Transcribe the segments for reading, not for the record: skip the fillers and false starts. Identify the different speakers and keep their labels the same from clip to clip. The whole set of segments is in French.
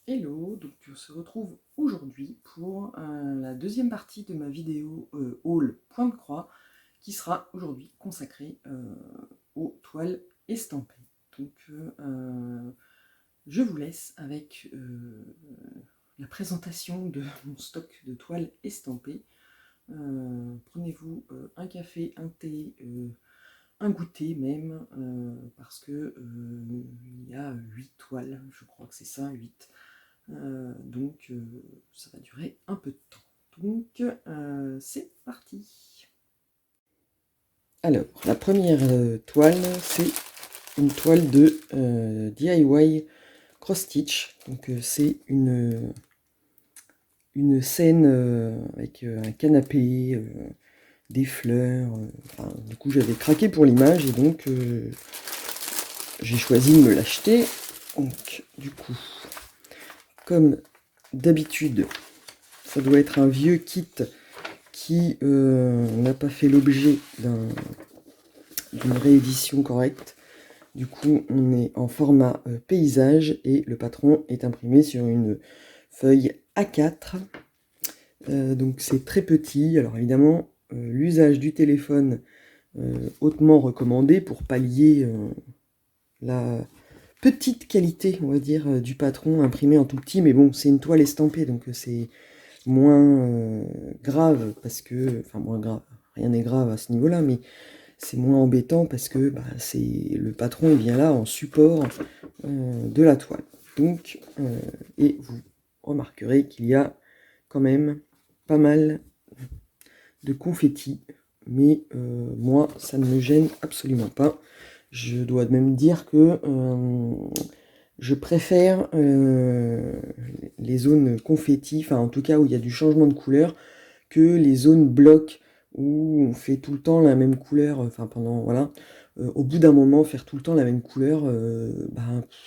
Speaker 1: Hello, donc on se retrouve aujourd'hui pour la deuxième partie de ma vidéo haul point de croix qui sera aujourd'hui consacrée aux toiles estampées. Donc je vous laisse avec la présentation de mon stock de toiles estampées. Prenez-vous un café, un thé, un goûter même, parce que il y a 8 toiles, je crois que c'est ça, 8. Donc ça va durer un peu de temps. Donc c'est parti. Alors, la première toile, c'est une toile de DIY Cross Stitch. Donc c'est une scène avec un canapé, des fleurs. Enfin, du coup, j'avais craqué pour l'image et donc j'ai choisi de me l'acheter. Donc, du coup, comme d'habitude, ça doit être un vieux kit qui n'a pas fait l'objet d'une réédition correcte. Du coup, on est en format paysage et le patron est imprimé sur une feuille A4. Donc c'est très petit. Alors évidemment, l'usage du téléphone hautement recommandé pour pallier la petite qualité, on va dire, du patron imprimé en tout petit. Mais bon, c'est une toile estampée, donc c'est moins grave parce que, enfin moins grave, rien n'est grave à ce niveau-là, mais c'est moins embêtant parce que c'est le patron est bien là en support de la toile. Donc, et vous remarquerez qu'il y a quand même pas mal de confettis, mais moi ça ne me gêne absolument pas. Je dois même dire que je préfère les zones confettis, enfin en tout cas où il y a du changement de couleur, que les zones blocs où on fait tout le temps la même couleur, enfin pendant, voilà. Au bout d'un moment, faire tout le temps la même couleur,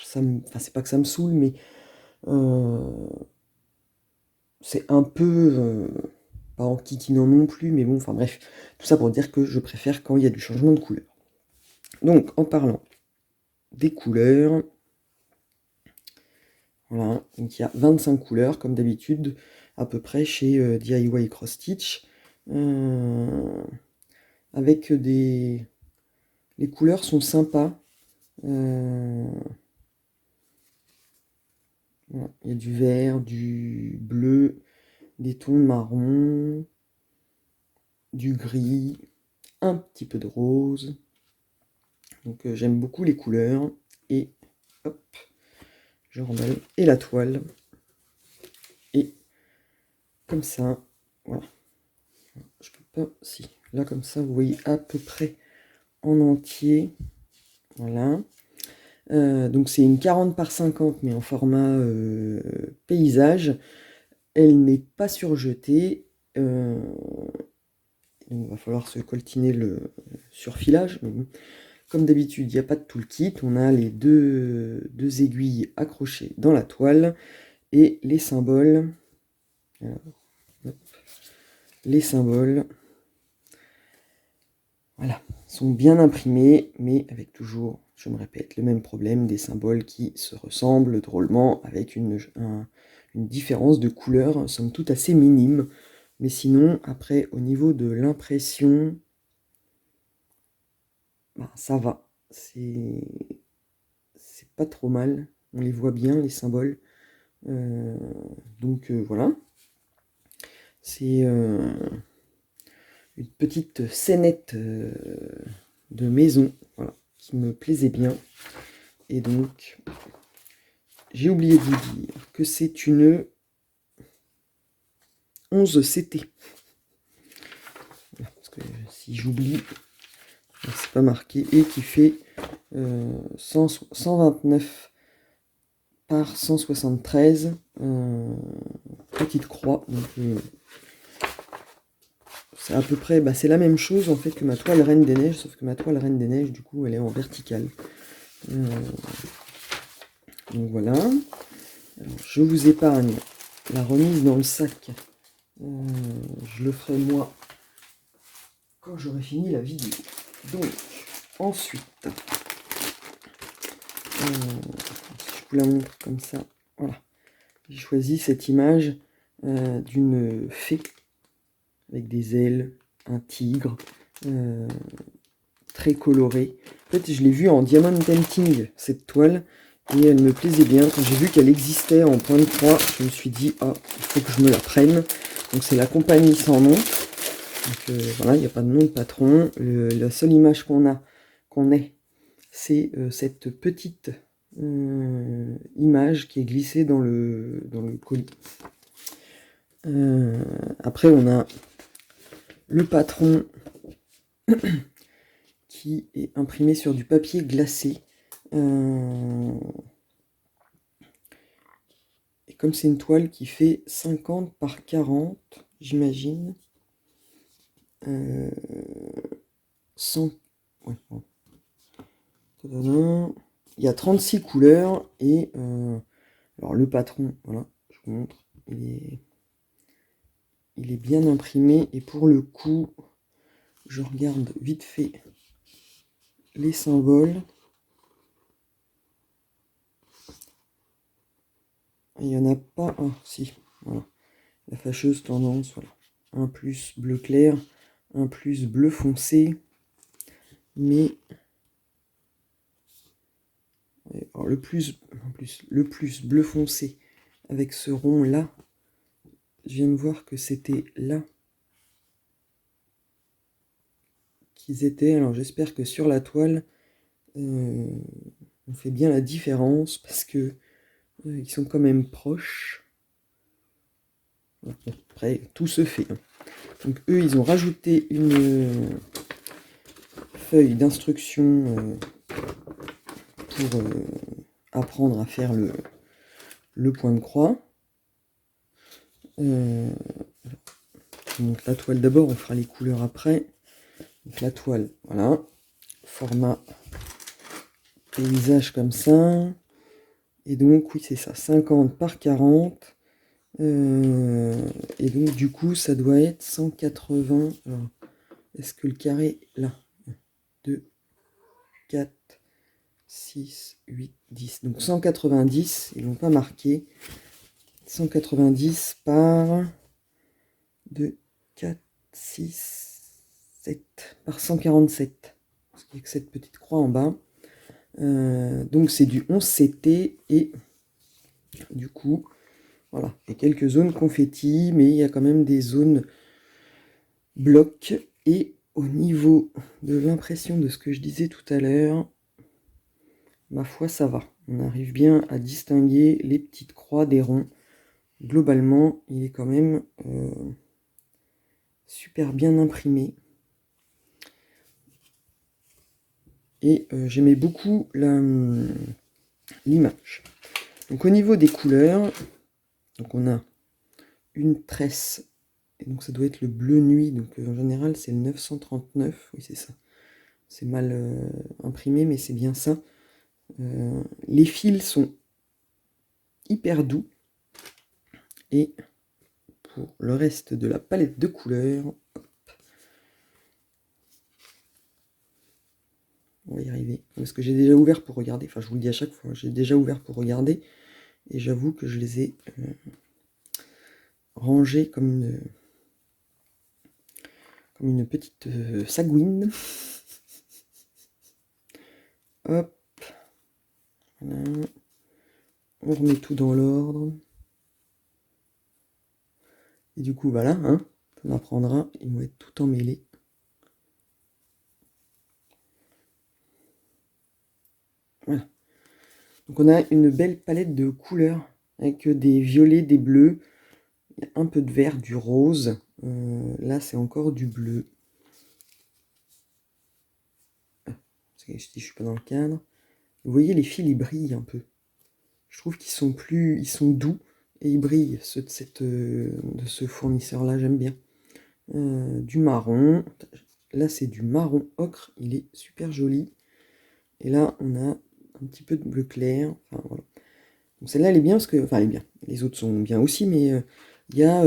Speaker 1: c'est pas que ça me saoule, mais c'est un peu, pas en kikinant non plus, mais bon, enfin bref, tout ça pour dire que je préfère quand il y a du changement de couleur. Donc, en parlant des couleurs, voilà, donc il y a 25 couleurs, comme d'habitude, à peu près chez DIY Cross Stitch, avec des... Les couleurs sont sympas. Voilà, il y a du vert, du bleu, des tons marron, du gris, un petit peu de rose. Donc j'aime beaucoup les couleurs. Et hop, je remballe. Et la toile. Et comme ça, voilà. Je peux pas, si. Là comme ça, vous voyez à peu près en entier. Voilà. Donc c'est une 40 par 50, mais en format paysage. Elle n'est pas surjetée. Donc il va falloir se coltiner le surfilage. Comme d'habitude, il n'y a pas de toolkit. On a les deux aiguilles accrochées dans la toile et les symboles. Alors, hop, les symboles, voilà, sont bien imprimés, mais avec toujours, je me répète, le même problème des symboles qui se ressemblent drôlement avec une différence de couleur, somme toute assez minime. Mais sinon, après, au niveau de l'impression, ça va. C'est pas trop mal. On les voit bien, les symboles. Donc voilà. C'est une petite scénette de maison, voilà, qui me plaisait bien. Et donc, j'ai oublié de vous dire que c'est une 11 CT. Parce que si j'oublie, c'est pas marqué. Et qui fait 129 par 173, petite croix. Donc, c'est à peu près, c'est la même chose en fait que ma toile Reine des Neiges, sauf que ma toile Reine des Neiges, du coup, elle est en verticale. Donc voilà. Alors, je vous épargne la remise dans le sac. Je le ferai moi quand j'aurai fini la vidéo. Donc, ensuite, si je vous la montre comme ça, voilà. J'ai choisi cette image d'une fée avec des ailes, un tigre, très coloré. En fait, je l'ai vue en diamond painting, cette toile, et elle me plaisait bien. Quand j'ai vu qu'elle existait en point de croix, je me suis dit, ah, il faut que je me la prenne. Donc c'est la compagnie sans nom. Donc voilà, il n'y a pas de nom de patron. La seule image qu'on ait, c'est cette petite image qui est glissée dans le colis. Après, on a le patron qui est imprimé sur du papier glacé. Et comme c'est une toile qui fait 50 par 40, j'imagine, 100... Ouais, bon. Il y a 36 couleurs et alors le patron, voilà, je vous montre, il est bien imprimé et pour le coup, je regarde vite fait les symboles. Il n'y en a pas un, si, voilà, la fâcheuse tendance, voilà, un plus bleu clair, un plus bleu foncé, mais alors le plus bleu foncé avec ce rond là, je viens de voir que c'était là qu'ils étaient. Alors j'espère que sur la toile on fait bien la différence parce que ils sont quand même proches. Après tout se fait, hein. Donc eux ils ont rajouté une feuille d'instruction pour apprendre à faire le point de croix. Donc la toile d'abord, on fera les couleurs après. Donc la toile, voilà, format paysage comme ça. Et donc oui c'est ça, 50 par 40. Et donc du coup ça doit être 180. Alors, est-ce que le carré là 2, 4, 6, 8, 10. Donc 190, ils l'ont pas marqué. 190 par 2, 4, 6, 7 par 147. Parce qu'il y a que cette petite croix en bas. Donc c'est du 11 CT et du coup, voilà, il y a quelques zones confetti, mais il y a quand même des zones blocs. Et au niveau de l'impression de ce que je disais tout à l'heure, ma foi, ça va. On arrive bien à distinguer les petites croix des ronds. Globalement, il est quand même super bien imprimé. Et j'aimais beaucoup l'image. Donc au niveau des couleurs, donc on a une tresse, et donc ça doit être le bleu nuit, donc en général c'est le 939, oui c'est ça. C'est mal imprimé, mais c'est bien ça. Les fils sont hyper doux. Et pour le reste de la palette de couleurs, hop, on va y arriver. Parce que j'ai déjà ouvert pour regarder, enfin je vous le dis à chaque fois, j'ai déjà ouvert pour regarder. Et j'avoue que je les ai rangés comme une petite sagouine. Hop, voilà. On remet tout dans l'ordre. Et du coup, voilà, hein, ça m'apprendra, ils vont être tout emmêlés. Voilà. Donc on a une belle palette de couleurs avec des violets, des bleus, il y a un peu de vert, du rose. Là, c'est encore du bleu. Si je suis pas dans le cadre. Vous voyez, les fils, ils brillent un peu. Je trouve qu'ils sont ils sont doux et ils brillent, ceux de ce fournisseur-là, j'aime bien. Du marron. Là, c'est du marron ocre, il est super joli. Et là, on a un petit peu de bleu clair. Enfin, voilà. Donc celle-là, elle est bien parce que... Enfin, elle est bien. Les autres sont bien aussi, mais il y a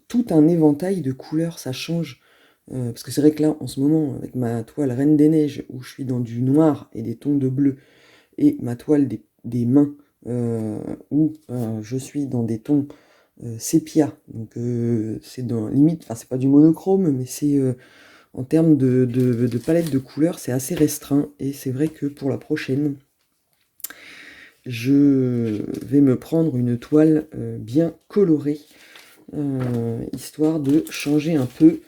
Speaker 1: tout un éventail de couleurs, ça change. Parce que c'est vrai que là, en ce moment, avec ma toile Reine des Neiges, où je suis dans du noir et des tons de bleu, et ma toile des mains, où je suis dans des tons sépia, donc c'est dans limite, enfin c'est pas du monochrome, mais c'est en termes de palette de couleurs, c'est assez restreint, et c'est vrai que pour la prochaine, je vais me prendre une toile bien colorée, histoire de changer un peu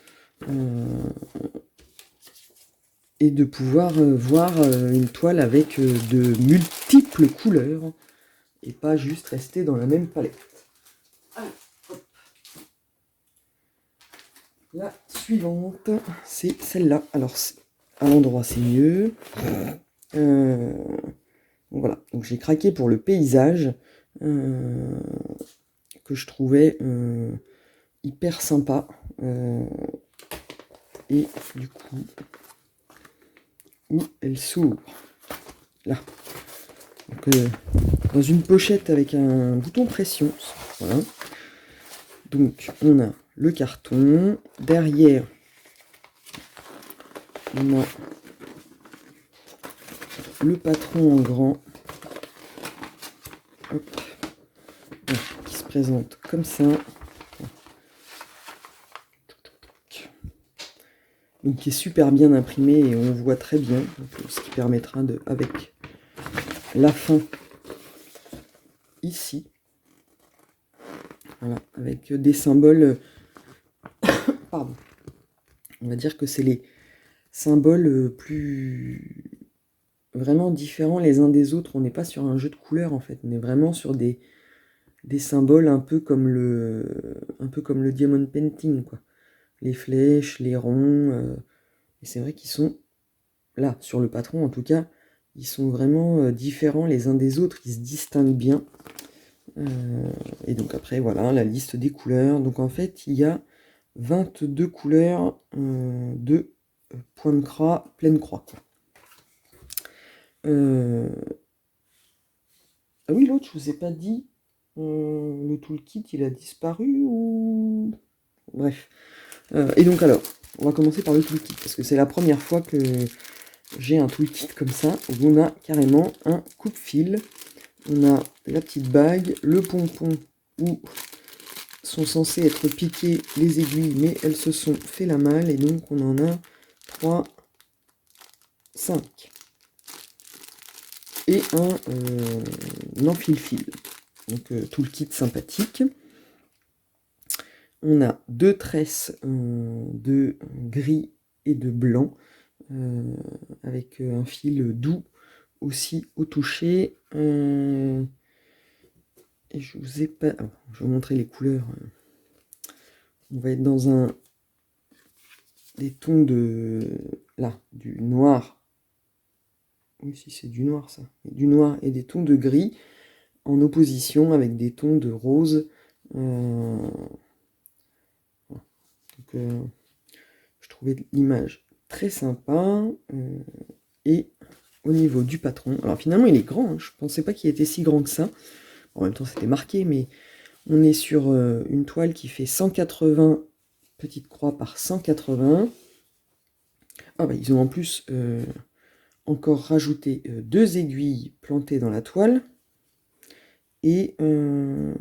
Speaker 1: et de pouvoir voir une toile avec de multiples couleurs et pas juste rester dans la même palette. Alors, hop. La suivante, c'est celle-là. Alors, à l'endroit, c'est mieux. Voilà, donc j'ai craqué pour le paysage que je trouvais hyper sympa. Et du coup, où elle s'ouvre là. Donc, dans une pochette avec un bouton pression. Voilà. Donc on a le carton. Derrière, on a le patron en grand. Hop. Voilà, qui se présente comme ça. Donc qui est super bien imprimé et on voit très bien. Donc, ce qui permettra de, avec la fin ici, voilà, avec des symboles, pardon, on va dire que c'est les symboles plus vraiment différents les uns des autres. On n'est pas sur un jeu de couleurs en fait, on est vraiment sur des symboles un peu comme le diamond painting, quoi. Les flèches, les ronds, et c'est vrai qu'ils sont là, sur le patron en tout cas, ils sont vraiment différents les uns des autres, ils se distinguent bien. Et donc après, voilà, la liste des couleurs. Donc en fait, il y a 22 couleurs de point de croix, pleine croix, quoi. Ah oui, l'autre, je vous ai pas dit, le toolkit, il a disparu ou... Bref. Et donc alors, on va commencer par le toolkit, parce que c'est la première fois que j'ai un toolkit comme ça, où on a carrément un coupe-fil. On a la petite bague, le pompon où sont censées être piquées les aiguilles, mais elles se sont fait la malle, et donc on en a 3, 5. Et un enfile-fil. Donc tout le kit sympathique. On a 2 tresses de gris et de blanc, avec un fil doux aussi au toucher. Et je vous ai pas... Alors, je vais vous montrer les couleurs. On va être dans des tons de... Là, du noir. Oui, si c'est du noir ça. Du noir et des tons de gris en opposition avec des tons de rose. Donc, je trouvais l'image très sympa. Et au niveau du patron, alors finalement il est grand, hein, je pensais pas qu'il était si grand que ça. En même temps c'était marqué, mais on est sur une toile qui fait 180 petites croix par 180. Ah bah ils ont en plus encore rajouté 2 aiguilles plantées dans la toile. Et en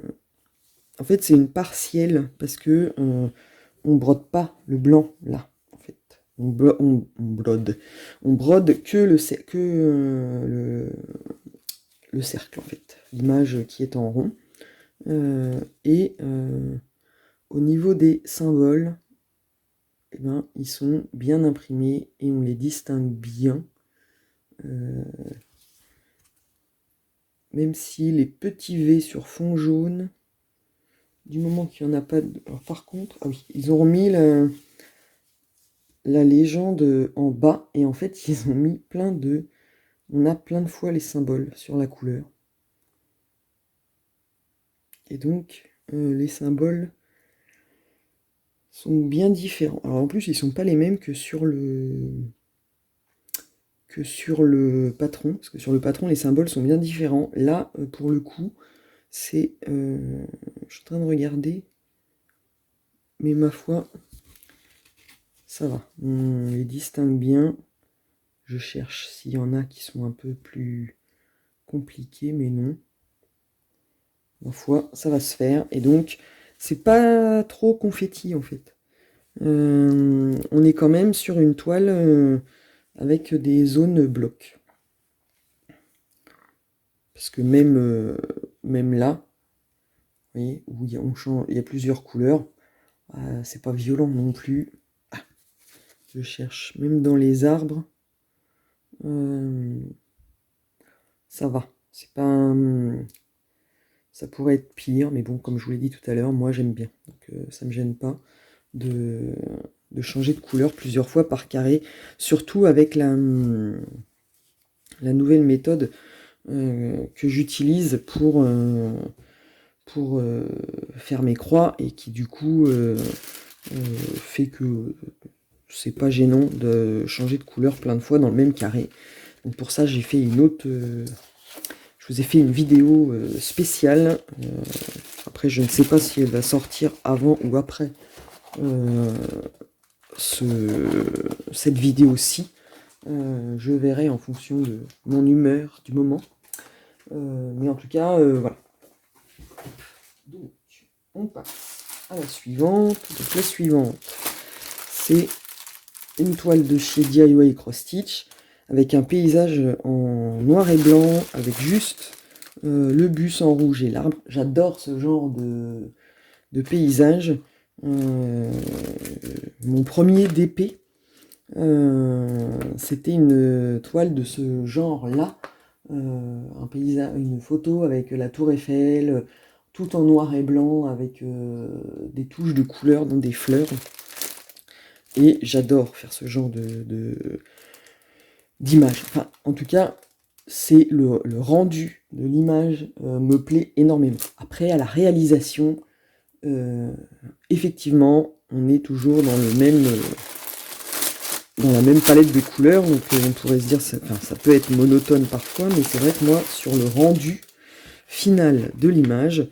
Speaker 1: fait c'est une partielle parce que on brode pas le blanc là. En fait, on brode que le cercle en fait, l'image qui est en rond. Et au niveau des symboles, eh ben, ils sont bien imprimés et on les distingue bien. Même si les petits V sur fond jaune, du moment qu'il n'y en a pas... Alors, par contre, ah oui, ils ont remis la légende en bas, et en fait, ils ont mis plein de... On a plein de fois les symboles sur la couleur. Et donc, les symboles sont bien différents. Alors en plus, ils sont pas les mêmes que sur le patron, parce que sur le patron, les symboles sont bien différents. Là, pour le coup, c'est... je suis en train de regarder, mais ma foi, ça va. On les distingue bien. Je cherche s'il y en a qui sont un peu plus compliqués, mais non. ma foi, ça va se faire. Et donc, c'est pas trop confetti en fait. On est quand même sur une toile avec des zones blocs. Parce que même là, vous voyez, où il y a plusieurs couleurs, c'est pas violent non plus. Ah, je cherche, même dans les arbres, ça va. C'est pas ça pourrait être pire, mais bon, comme je vous l'ai dit tout à l'heure, moi j'aime bien. Donc ça me gêne pas de, de changer de couleur plusieurs fois par carré, surtout avec la nouvelle méthode que j'utilise pour faire mes croix et qui du coup fait que c'est pas gênant de changer de couleur plein de fois dans le même carré. Donc pour ça j'ai fait une autre... je vous ai fait une vidéo spéciale. Après je ne sais pas si elle va sortir avant ou après cette vidéo-ci. Je verrai en fonction de mon humeur du moment. Mais en tout cas, voilà. Donc, on passe à la suivante. Donc, la suivante, c'est une toile de chez DIY Cross Stitch avec un paysage en noir et blanc, avec juste le bus en rouge et l'arbre. J'adore ce genre de paysage. Mon premier DP, c'était une toile de ce genre-là. Un paysage, une photo avec la tour Eiffel, tout en noir et blanc, avec des touches de couleurs dans des fleurs. Et j'adore faire ce genre d'image. Enfin, en tout cas, c'est le rendu de l'image me plaît énormément. Après, à la réalisation, effectivement, on est toujours dans dans la même palette de couleurs, donc on pourrait se dire, ça peut être monotone parfois, mais c'est vrai que moi, sur le rendu final de l'image,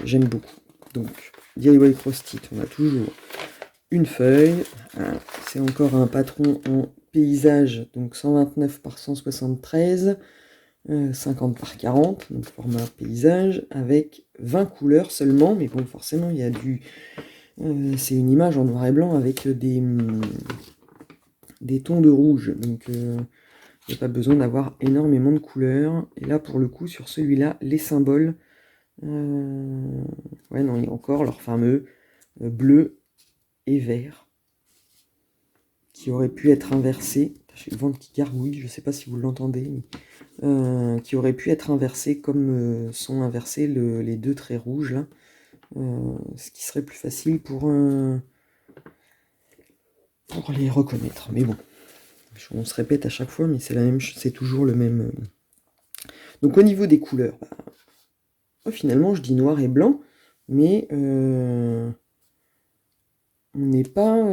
Speaker 1: j'aime beaucoup. Donc, DIY Cross Stitch, on a toujours une feuille, c'est encore un patron en paysage, donc 129 par 173, 50 par 40, donc format paysage, avec 20 couleurs seulement, mais bon, forcément, il y a c'est une image en noir et blanc avec des tons de rouge, donc il n'y a pas besoin d'avoir énormément de couleurs. Et là, pour le coup, sur celui-là, les symboles, ouais, non, il y a encore leur fameux bleu et vert, qui aurait pu être inversé. J'ai le ventre qui gargouille, je ne sais pas si vous l'entendez, mais qui aurait pu être inversé comme sont inversés les deux traits rouges là. Ce qui serait plus facile pour les reconnaître. Mais bon, on se répète à chaque fois, mais c'est la même, c'est toujours le même. Donc au niveau des couleurs, finalement je dis noir et blanc, mais on n'est pas...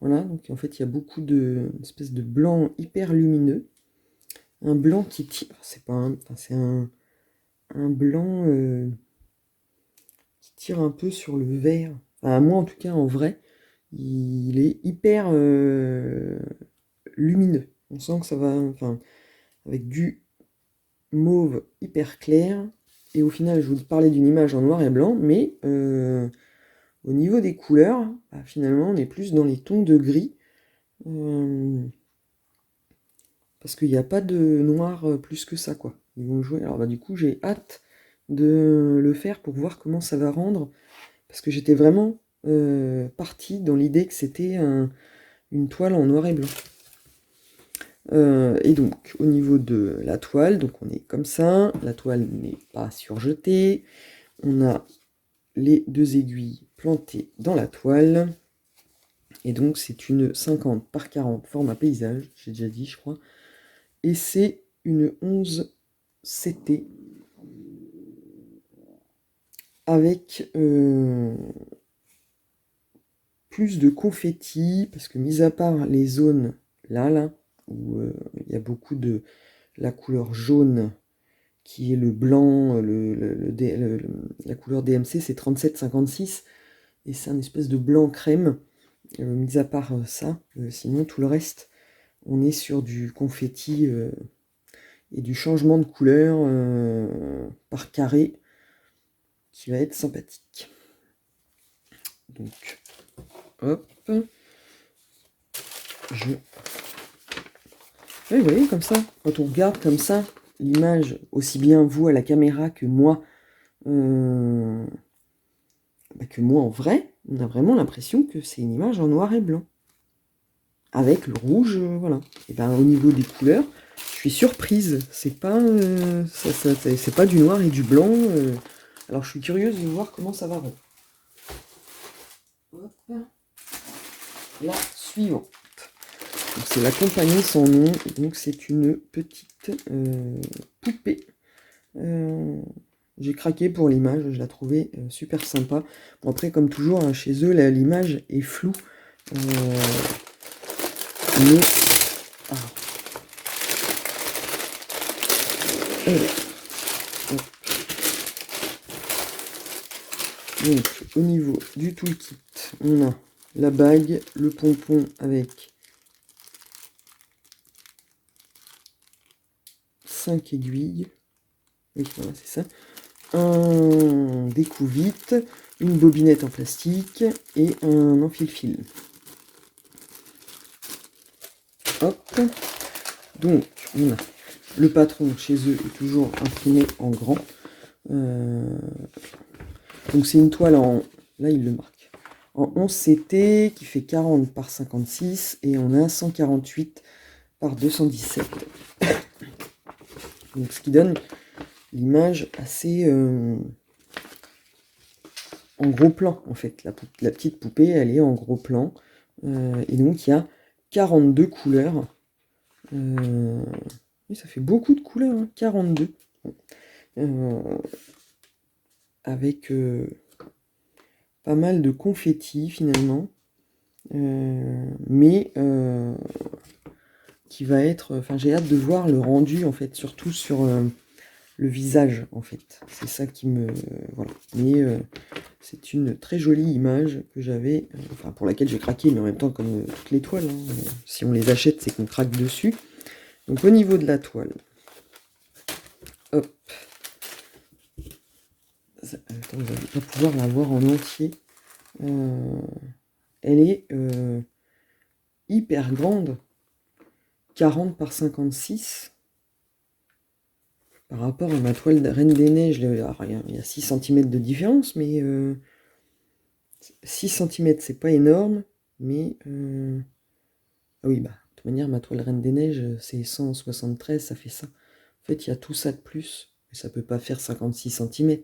Speaker 1: voilà, donc en fait il y a beaucoup d'espèces de blanc hyper lumineux. Un blanc qui tire, c'est pas un... c'est un blanc qui tire un peu sur le vert. Enfin, moi en tout cas en vrai, il est hyper lumineux. On sent que ça va... Enfin, avec du mauve hyper clair. Et au final, je vous parlais d'une image en noir et blanc, mais au niveau des couleurs, finalement, on est plus dans les tons de gris. Parce qu'il n'y a pas de noir plus que ça, quoi. Ils vont jouer. Alors, du coup, j'ai hâte de le faire pour voir comment ça va rendre. Parce que j'étais vraiment partie dans l'idée que c'était une toile en noir et blanc. Et donc, au niveau de la toile, donc on est comme ça. La toile n'est pas surjetée. On a les deux aiguilles plantées dans la toile. Et donc, c'est une 50 par 40 format paysage, j'ai déjà dit, je crois. Et c'est une 11 CT avec plus de confetti, parce que mis à part les zones là, où il y a beaucoup de la couleur jaune, qui est le blanc, la couleur DMC, c'est 37,56, et c'est un espèce de blanc crème. Mis à part ça, sinon tout le reste, on est sur du confetti et du changement de couleur par carré qui va être sympathique. Donc, hop, oui, vous voyez, comme ça, quand on regarde comme ça, l'image, aussi bien vous à la caméra que moi en vrai, on a vraiment l'impression que c'est une image en noir et blanc. Avec le rouge, voilà. Et ben au niveau des couleurs, je suis surprise. C'est pas, c'est pas du noir et du blanc. Alors je suis curieuse de voir comment ça va rendre. Hop. La suivante. C'est la compagnie sans nom. Donc c'est une petite poupée. J'ai craqué pour l'image, je la trouvais super sympa. Bon après comme toujours hein, chez eux l'image est floue. Mais donc au niveau du toolkit, on a la bague, le pompon avec 5 aiguilles. Oui, voilà, c'est ça. Un découvite, une bobinette en plastique et un enfile-fil. Hop. Donc, on a le patron chez eux est toujours imprimé en grand. Donc c'est une toile en... Là, il le marque. En 11 CT qui fait 40 par 56 et on a 148 par 217. Donc ce qui donne l'image assez en gros plan en fait. La petite poupée elle est en gros plan. Et donc il y a 42 couleurs. Et ça fait beaucoup de couleurs, hein, 42. Avec pas mal de confettis finalement. Mais qui va être... Enfin j'ai hâte de voir le rendu en fait, surtout sur le visage en fait. C'est ça qui me... voilà. Mais c'est une très jolie image que j'avais, enfin pour laquelle j'ai craqué, mais en même temps comme toutes les toiles, hein, si on les achète c'est qu'on craque dessus. Donc au niveau de la toile, hop, attends, vous n'allez pas pouvoir la voir en entier. Elle est hyper grande, 40 par 56. Par rapport à ma toile de Reine des Neiges, il y a 6 cm de différence, mais 6 cm c'est pas énorme, mais ah oui, bah, de toute manière, ma toile Reine des Neiges, c'est 173, ça fait ça. En fait, il y a tout ça de plus, mais ça peut pas faire 56 cm.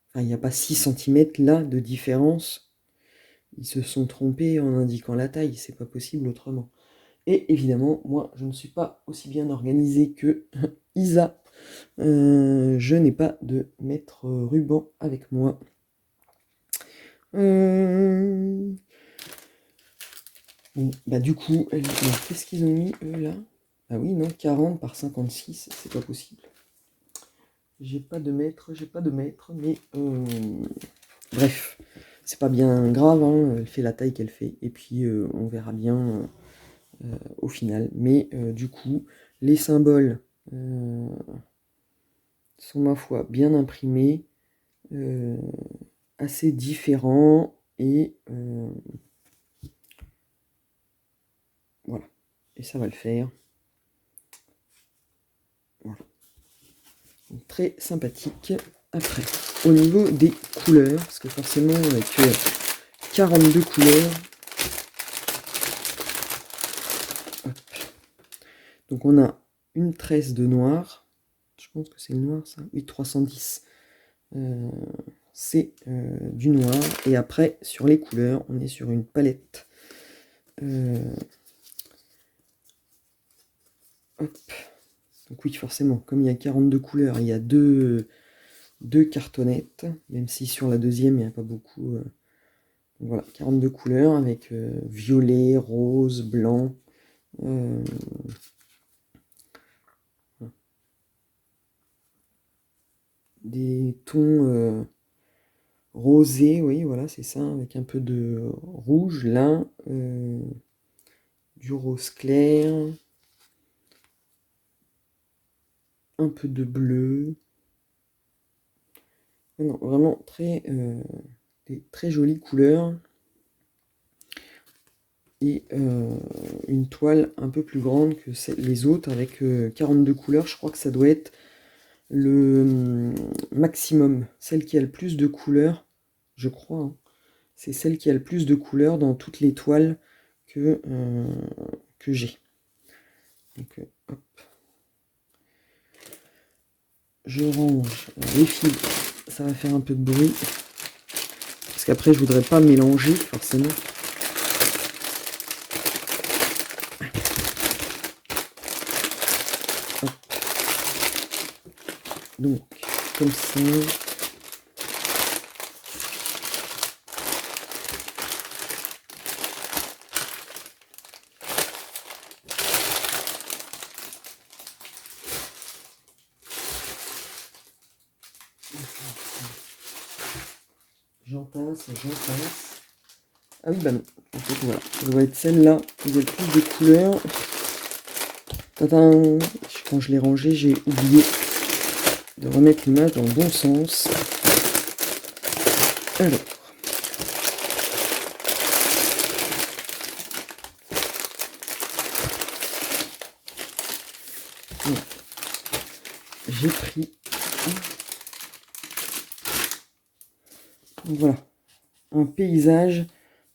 Speaker 1: Enfin, il n'y a pas 6 cm là de différence. Ils se sont trompés en indiquant la taille, c'est pas possible autrement. Et évidemment, moi, je ne suis pas aussi bien organisé que Isa. Je n'ai pas de mètre ruban avec moi. Bon, bah du coup, qu'est-ce qu'ils ont mis eux là? Ah oui, non, 40 par 56, c'est pas possible. J'ai pas de mètre, mais bref, c'est pas bien grave, hein, elle fait la taille qu'elle fait, et puis on verra bien au final. Mais du coup, les symboles sont ma foi bien imprimés, assez différents, et voilà, et ça va le faire. Voilà. Donc, très sympathique. Après, au niveau des couleurs, parce que forcément avec 42 couleurs, hop. Donc on a une tresse de noir, je pense que c'est le noir ça, oui 310, c'est du noir, et après sur les couleurs, on est sur une palette. Hop. Donc oui, forcément, comme il y a 42 couleurs, il y a deux cartonnettes, même si sur la deuxième, il n'y a pas beaucoup. Voilà, 42 couleurs avec violet, rose, blanc. Des tons rosés, oui, voilà, c'est ça, avec un peu de rouge, là, du rose clair. un peu de bleu. Non, vraiment des très jolies couleurs. Et une toile un peu plus grande que les autres avec 42 couleurs. Je crois que ça doit être le maximum, celle qui a le plus de couleurs, je crois, hein. C'est celle qui a le plus de couleurs dans toutes les toiles que j'ai. Donc, hop. Je range les fils, ça va faire un peu de bruit, parce qu'après je voudrais pas mélanger forcément. Hop. Donc, comme ça. J'en passe. Ah oui, bah non. En fait, voilà. Ça doit être celle-là qui a le plus de couleurs. Tadam. Quand je l'ai rangée, j'ai oublié de remettre l'image dans le bon sens. Alors. Voilà. J'ai pris. Voilà. Un paysage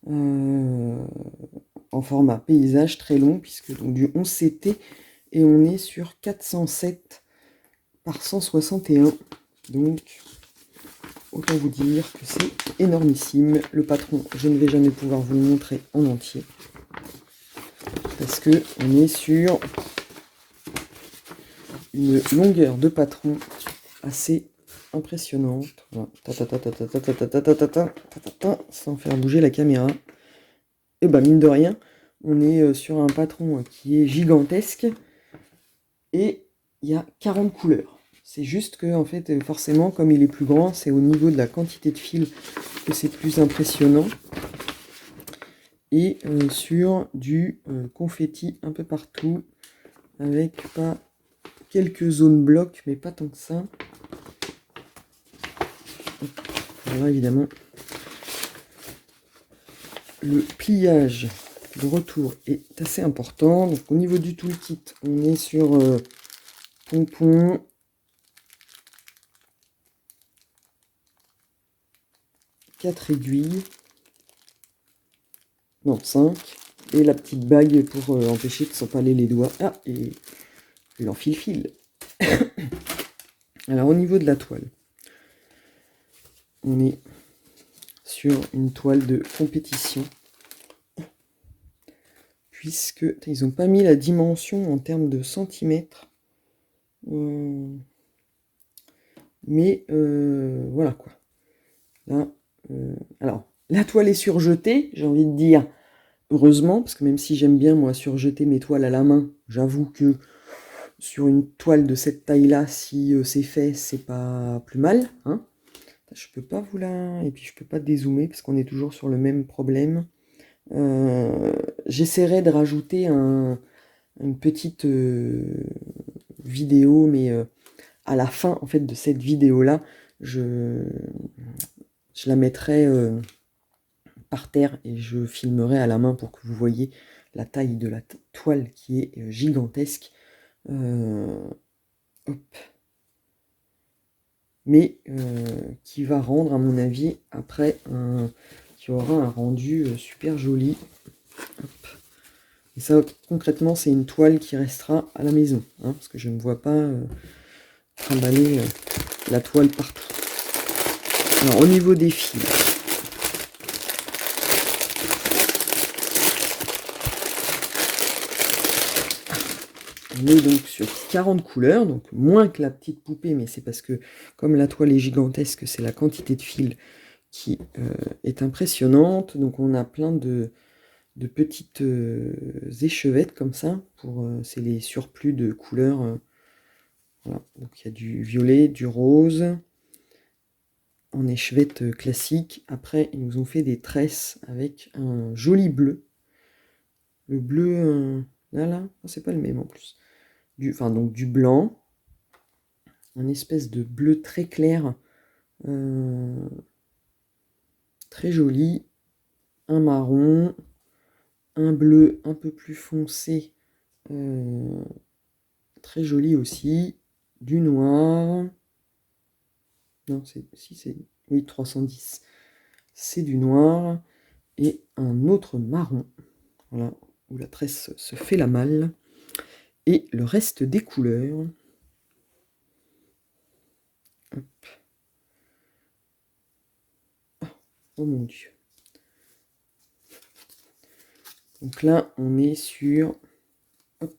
Speaker 1: en format paysage très long, puisque donc du 11 CT, et on est sur 407 par 161. Donc, autant vous dire que c'est énormissime. Le patron, je ne vais jamais pouvoir vous le montrer en entier, parce que on est sur une longueur de patron assez impressionnante. Voilà. Sans faire bouger la caméra. Et bah mine de rien, on est sur un patron qui est gigantesque et il y a 40 couleurs. C'est juste que en fait forcément comme il est plus grand, c'est au niveau de la quantité de fils que c'est plus impressionnant. Et sur du confetti un peu partout, avec pas quelques zones blocs, mais pas tant que ça. Voilà évidemment. Le pliage de retour est assez important. Donc au niveau du toolkit, on est sur pompon, 4 aiguilles, non 5, et la petite bague pour empêcher de s'empaler les doigts. Ah, et l'enfile-fil. Alors au niveau de la toile, on est sur une toile de compétition, puisque ils n'ont pas mis la dimension en termes de centimètres. Mais voilà quoi. Là, alors, la toile est surjetée, j'ai envie de dire heureusement, parce que même si j'aime bien moi surjeter mes toiles à la main, j'avoue que sur une toile de cette taille-là, si c'est fait, c'est pas plus mal, hein. Je peux pas vous la... Et puis je peux pas dézoomer, parce qu'on est toujours sur le même problème. J'essaierai de rajouter une petite vidéo, mais à la fin en fait de cette vidéo-là, je la mettrai par terre et je filmerai à la main pour que vous voyez la taille de la toile qui est gigantesque. Hop. Mais qui va rendre, à mon avis, après, qui aura un rendu super joli. Hop. Et ça, concrètement, c'est une toile qui restera à la maison, hein, parce que je ne vois pas trimballer la toile partout. Alors, au niveau des fils, on est donc sur 40 couleurs, donc moins que la petite poupée, mais c'est parce que comme la toile est gigantesque, c'est la quantité de fils qui est impressionnante. Donc on a plein de petites échevettes comme ça, c'est les surplus de couleurs. Voilà. Donc il y a du violet, du rose, en échevette classique. Après ils nous ont fait des tresses avec un joli bleu. Le bleu, là, c'est pas le même en plus. Donc du blanc, un espèce de bleu très clair, très joli, un marron, un bleu un peu plus foncé, très joli aussi, du noir, non, oui, 310, c'est du noir, et un autre marron, voilà, où la tresse se fait la malle, et le reste des couleurs. Hop. Oh mon Dieu. Donc là, on est sur... Hop.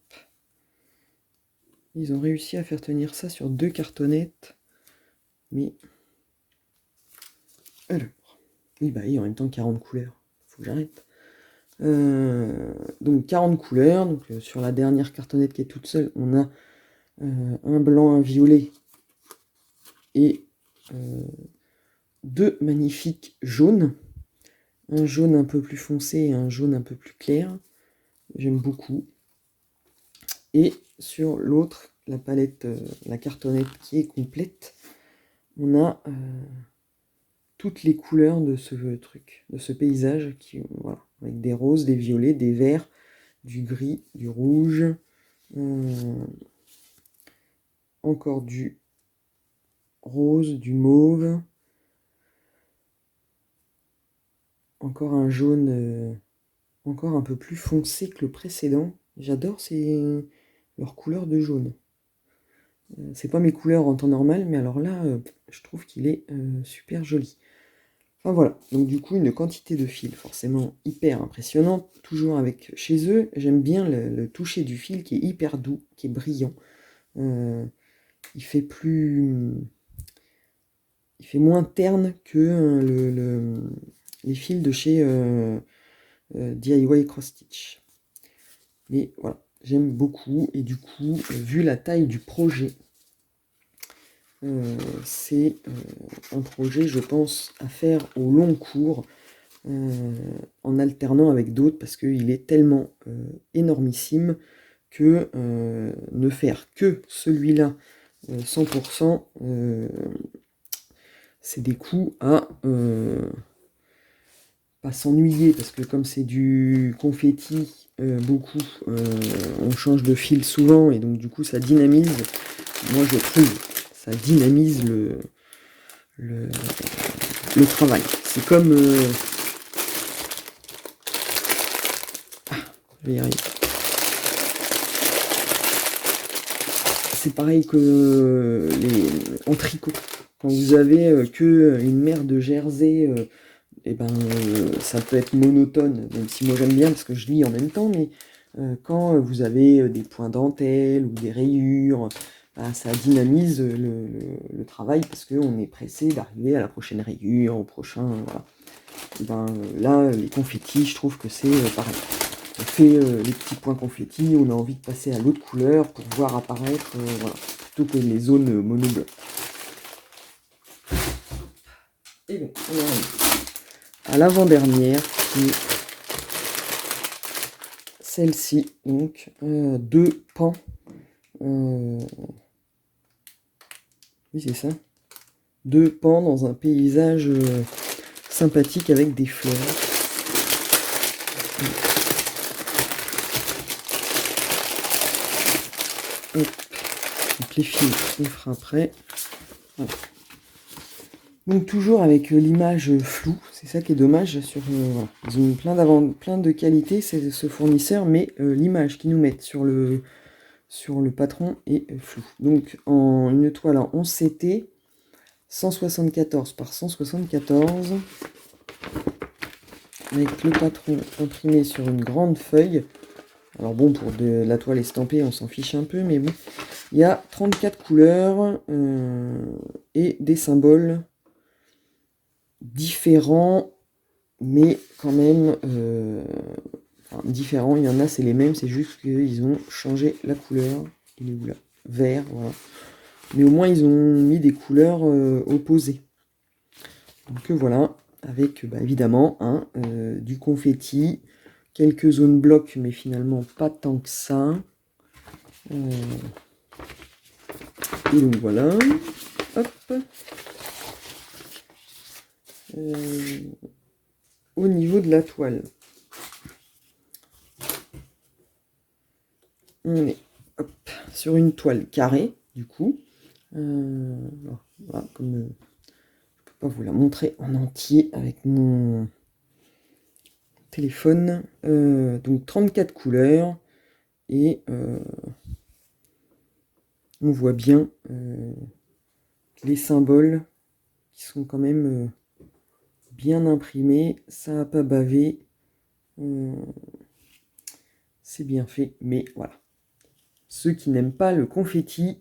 Speaker 1: Ils ont réussi à faire tenir ça sur 2 cartonnettes. Mais... Alors... Oui, bah oui, en même temps, 40 couleurs. Faut que j'arrête. Donc 40 couleurs. Donc sur la dernière cartonnette qui est toute seule, on a un blanc, un violet et 2 magnifiques jaunes. Un jaune un peu plus foncé et un jaune un peu plus clair. J'aime beaucoup. Et sur l'autre, la palette, la cartonnette qui est complète, on a toutes les couleurs de ce truc, de ce paysage, voilà, avec des roses, des violets, des verts, du gris, du rouge, encore du rose, du mauve, encore un jaune, encore un peu plus foncé que le précédent. J'adore leurs couleurs de jaune. C'est pas mes couleurs en temps normal, mais alors là, je trouve qu'il est super joli. Enfin voilà, donc du coup, une quantité de fil forcément hyper impressionnante, toujours avec chez eux. J'aime bien le toucher du fil qui est hyper doux, qui est brillant. Il fait moins terne que les fils de chez DIY Cross Stitch. Mais voilà, j'aime beaucoup, et du coup, vu la taille du projet, c'est un projet, je pense, à faire au long cours, en alternant avec d'autres, parce qu'il est tellement énormissime que ne faire que celui-là 100%, c'est des coups à pas s'ennuyer, parce que comme c'est du confetti beaucoup, on change de fil souvent, et donc du coup ça dynamise, moi je trouve, ça dynamise le travail. C'est comme... je vais y arriver. C'est pareil que en tricot. Quand vous avez que une mère de jersey, et ben ça peut être monotone, même si moi j'aime bien parce que je lis en même temps, mais quand vous avez des points dentelle ou des rayures, bah, ça dynamise le travail, parce qu'on est pressé d'arriver à la prochaine rayure, au prochain, voilà. Et ben là, les confettis, je trouve que c'est pareil. On fait les petits points confettis, on a envie de passer à l'autre couleur pour voir apparaître, voilà, plutôt que les zones monoblocs. Et bon, on arrive à l'avant-dernière, qui est celle-ci, donc 2 pans. Oui, c'est ça. 2 pans dans un paysage sympathique avec des fleurs. Hop. Donc les fils, on fera après. Voilà. Donc toujours avec l'image floue, c'est ça qui est dommage. Voilà. Ils ont plein de qualités, ce fournisseur, mais l'image qu'ils nous mettent sur le patron est floue. Donc en une toile en 11 CT, 174 par 174, avec le patron imprimé sur une grande feuille. Alors bon, pour de la toile estampée, on s'en fiche un peu, mais bon. Il y a 34 couleurs et des symboles différents, mais quand même différents. Il y en a, c'est les mêmes, c'est juste qu'ils ont changé la couleur. Il est où là? Vert, voilà. Mais au moins, ils ont mis des couleurs opposées. Donc voilà, avec évidemment du confetti, quelques zones blocs, mais finalement pas tant que ça. Et donc voilà, hop. Au niveau de la toile, on est sur une toile carrée, du coup. Voilà, comme je ne peux pas vous la montrer en entier avec mon téléphone. Donc 34 couleurs, et on voit bien les symboles qui sont quand même bien imprimés. Ça n'a pas bavé. C'est bien fait, mais voilà. Ceux qui n'aiment pas le confetti,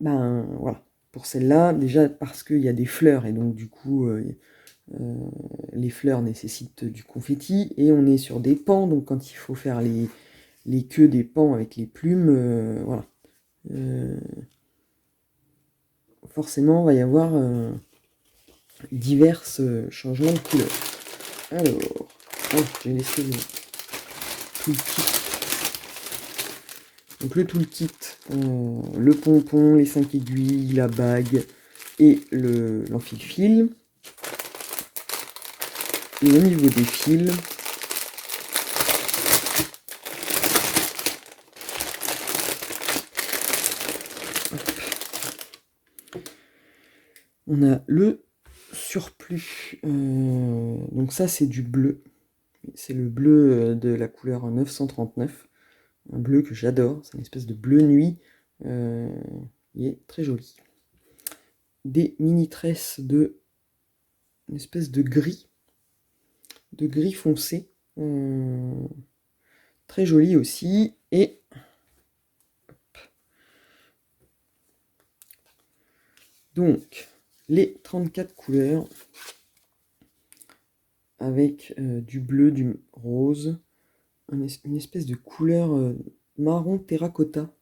Speaker 1: ben voilà. Pour celle-là, déjà parce qu'il y a des fleurs, et donc du coup, les fleurs nécessitent du confetti, et on est sur des pans, donc quand il faut faire les queues des pans avec les plumes, voilà. Forcément, il va y avoir divers changements de couleur. Alors, j'ai laissé tout le kit. Donc le toolkit, le pompon, les 5 aiguilles, la bague et l'enfile-fil. Et au niveau des fils, on a le surplus. Donc ça, c'est du bleu. C'est le bleu de la couleur 939. Un bleu que j'adore. C'est une espèce de bleu nuit. Il est très joli. Des mini tresses de une espèce de gris foncé. Très joli aussi. Et donc, les 34 couleurs avec du bleu, du rose, une espèce de couleur marron terracotta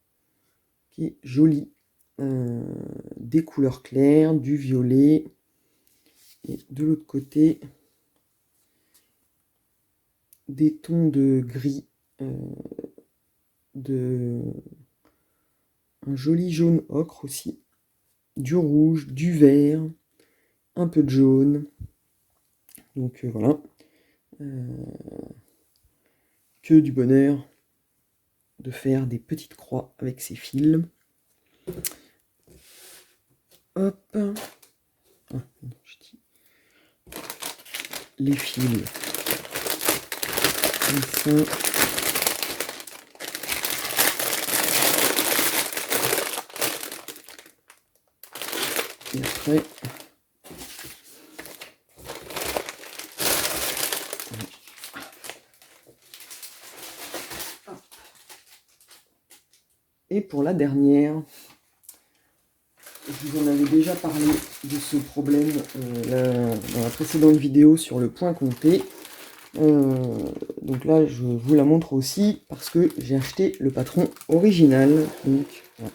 Speaker 1: qui est jolie. Des couleurs claires, du violet, et de l'autre côté, des tons de gris, un joli jaune ocre aussi, du rouge, du vert, un peu de jaune. Donc voilà, que du bonheur de faire des petites croix avec ces fils. Hop, les fils comme ça. Et après, et pour la dernière, je vous en avais déjà parlé de ce problème dans la précédente vidéo sur le point compté. Donc là, je vous la montre aussi parce que j'ai acheté le patron original. Donc, voilà.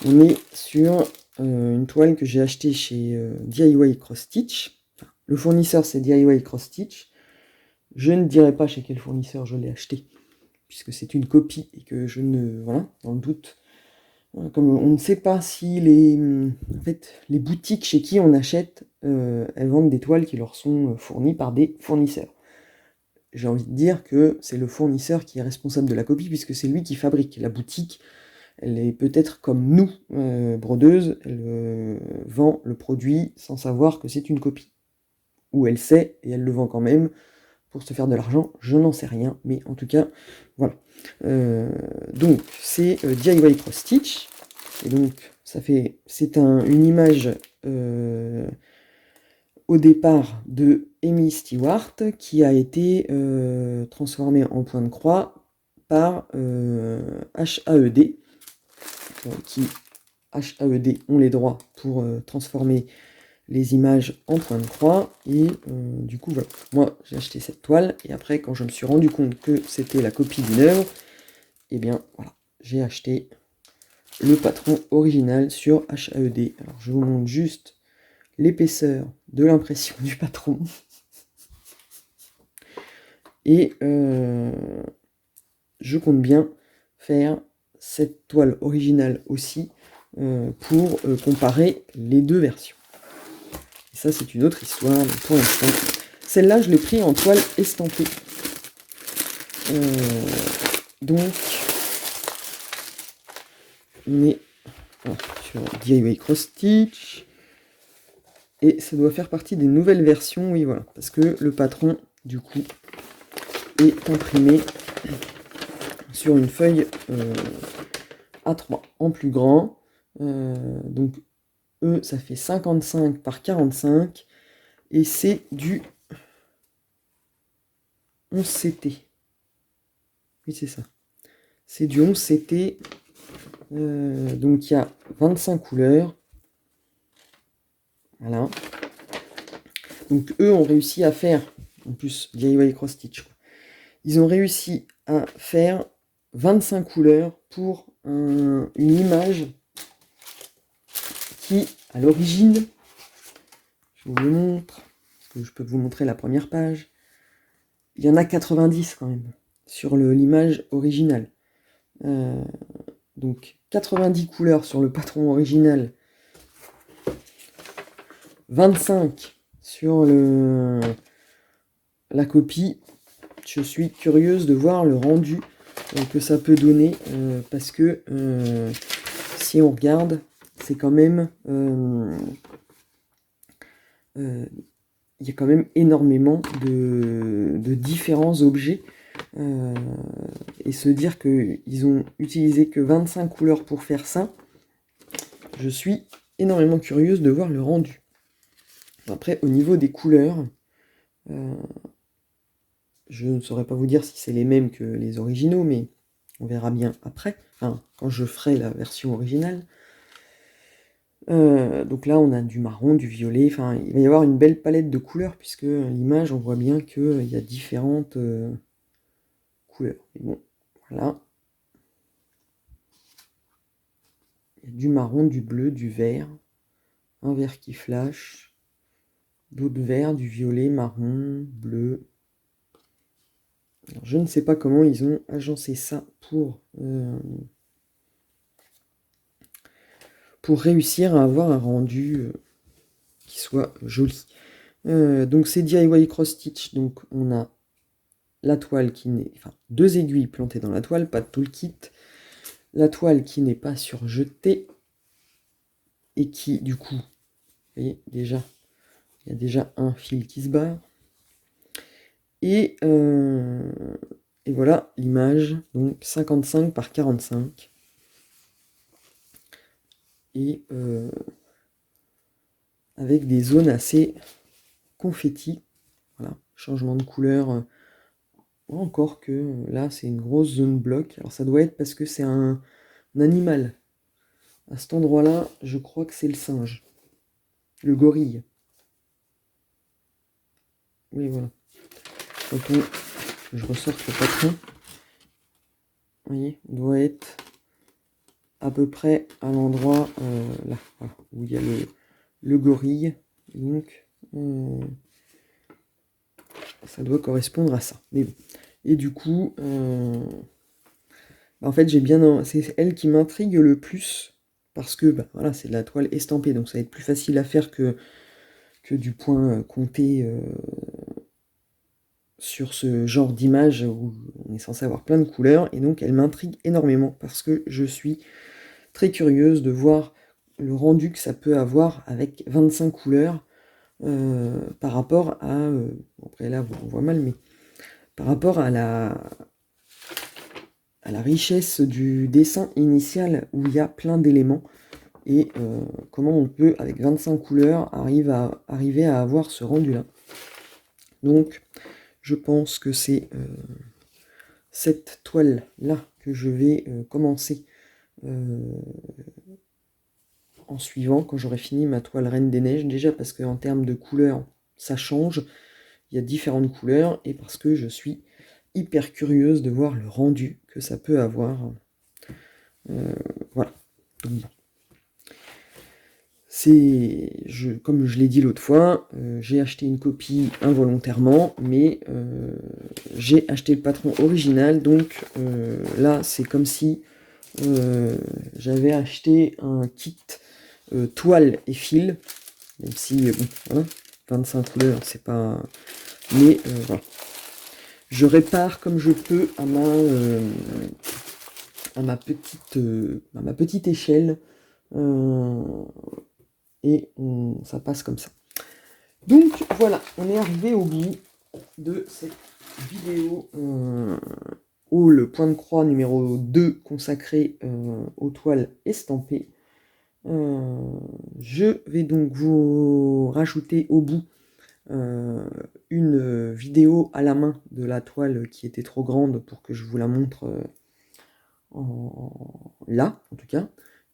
Speaker 1: On est sur une toile que j'ai achetée chez DIY Cross Stitch. Enfin, le fournisseur, c'est DIY Cross Stitch. Je ne dirai pas chez quel fournisseur je l'ai acheté, puisque c'est une copie et que je ne... Voilà, dans le doute. Comme on ne sait pas si les boutiques chez qui on achète, elles vendent des toiles qui leur sont fournies par des fournisseurs. J'ai envie de dire que c'est le fournisseur qui est responsable de la copie, puisque c'est lui qui fabrique. La boutique, elle est peut-être comme nous, brodeuse, elle vend le produit sans savoir que c'est une copie. Ou elle sait, et elle le vend quand même, pour se faire de l'argent, je n'en sais rien, mais en tout cas, voilà. Donc, c'est DIY Cross Stitch, et donc, c'est une image au départ de Amy Stewart, qui a été transformée en point de croix par HAED, qui HAED ont les droits pour transformer les images en point de croix, et du coup voilà, moi j'ai acheté cette toile, et après quand je me suis rendu compte que c'était la copie d'une œuvre, et bien voilà, j'ai acheté le patron original sur HAED. Alors je vous montre juste l'épaisseur de l'impression du patron, et je compte bien faire cette toile originale aussi pour comparer les deux versions. Et ça, c'est une autre histoire. Donc, pour l'instant, celle-là, je l'ai pris en toile estampée. Donc, on est sur DIY Cross Stitch. Et ça doit faire partie des nouvelles versions, oui, voilà. Parce que le patron, du coup, est imprimé sur une feuille A3 en plus grand. Donc, ça fait 55 par 45. Et c'est du 11 CT. Oui, c'est ça. C'est du 11 CT. Donc, il y a 25 couleurs. Voilà. Donc, eux ont réussi à faire, en plus, DIY Cross Stitch, ils ont réussi à faire 25 couleurs pour une image qui, à l'origine, je vous le montre, parce que je peux vous montrer la première page, il y en a 90 quand même, sur l'image originale. Donc 90 couleurs sur le patron original, 25 sur la copie. Je suis curieuse de voir le rendu que ça peut donner, parce que si on regarde, c'est quand même... il y a quand même énormément de différents objets. Et se dire qu'ils ont utilisé que 25 couleurs pour faire ça, je suis énormément curieuse de voir le rendu. Après, au niveau des couleurs, je ne saurais pas vous dire si c'est les mêmes que les originaux, mais on verra bien après, enfin, quand je ferai la version originale. Donc là, on a du marron, du violet, enfin, il va y avoir une belle palette de couleurs, puisque l'image, on voit bien qu'il y a différentes couleurs. Et bon, voilà. Il y a du marron, du bleu, du vert, un vert qui flash, d'autres verts, du violet, marron, bleu. Alors, je ne sais pas comment ils ont agencé ça pour réussir à avoir un rendu qui soit joli. Donc c'est DIY Cross Stitch, donc on a la toile qui n'est... Enfin, 2 aiguilles plantées dans la toile, pas de tout le kit. La toile qui n'est pas surjetée et qui, du coup, vous voyez, déjà, il y a déjà un fil qui se barre. Et voilà l'image, donc 55 par 45. Et avec des zones assez confetti. Voilà, changement de couleur. Encore que là, c'est une grosse zone bloc. Alors ça doit être parce que c'est un animal. À cet endroit-là, je crois que c'est le singe. Le gorille. Oui, voilà. Je ressors le patron. Vous voyez, il doit être à peu près à l'endroit là, voilà, où il y a le gorille. Donc, ça doit correspondre à ça. Mais bon. Et du coup, en fait, c'est elle qui m'intrigue le plus, parce que voilà, c'est de la toile estampée, donc ça va être plus facile à faire que du point compté sur ce genre d'image où on est censé avoir plein de couleurs, et donc elle m'intrigue énormément, parce que je suis très curieuse de voir le rendu que ça peut avoir avec 25 couleurs, par rapport à... après là, on voit mal, mais par rapport à la richesse du dessin initial où il y a plein d'éléments, et comment on peut, avec 25 couleurs, arriver à avoir ce rendu-là. Donc, je pense que c'est cette toile-là que je vais commencer en suivant, quand j'aurai fini ma toile Reine des Neiges, déjà parce qu'en termes de couleurs, ça change, il y a différentes couleurs, et parce que je suis hyper curieuse de voir le rendu que ça peut avoir. Voilà. Donc, bon. Comme je l'ai dit l'autre fois, j'ai acheté une copie involontairement, mais j'ai acheté le patron original, donc là c'est comme si J'avais acheté un kit toile et fil, même si, bon, voilà, 25 couleurs, c'est pas... Mais voilà. Je répare comme je peux à ma petite échelle, et ça passe comme ça. Donc voilà, on est arrivé au bout de cette vidéo haul point de croix numéro 2 consacré aux toiles estampées. Je vais donc vous rajouter au bout une vidéo à la main de la toile qui était trop grande pour que je vous la montre là, en tout cas.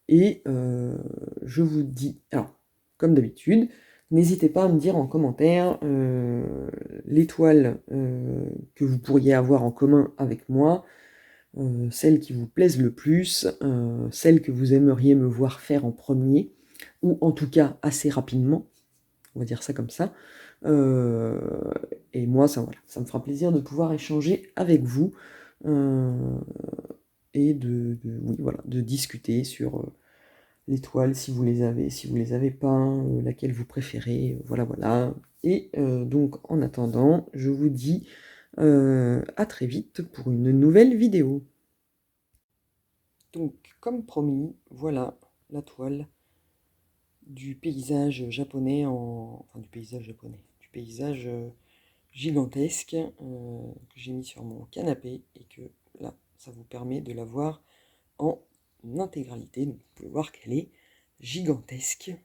Speaker 1: Et je vous dis, alors, comme d'habitude, n'hésitez pas à me dire en commentaire les toiles que vous pourriez avoir en commun avec moi, celles qui vous plaisent le plus, celles que vous aimeriez me voir faire en premier, ou en tout cas assez rapidement, on va dire ça comme ça. Et moi, voilà, ça me fera plaisir de pouvoir échanger avec vous et oui, voilà, de discuter sur les toiles, si vous les avez, si vous les avez pas, laquelle vous préférez, voilà, voilà. Et donc, en attendant, je vous dis à très vite pour une nouvelle vidéo. Donc, comme promis, voilà la toile du paysage japonais enfin du paysage japonais, du paysage gigantesque que j'ai mis sur mon canapé et que là, ça vous permet de la voir en intégralité. Donc, vous pouvez voir qu'elle est gigantesque.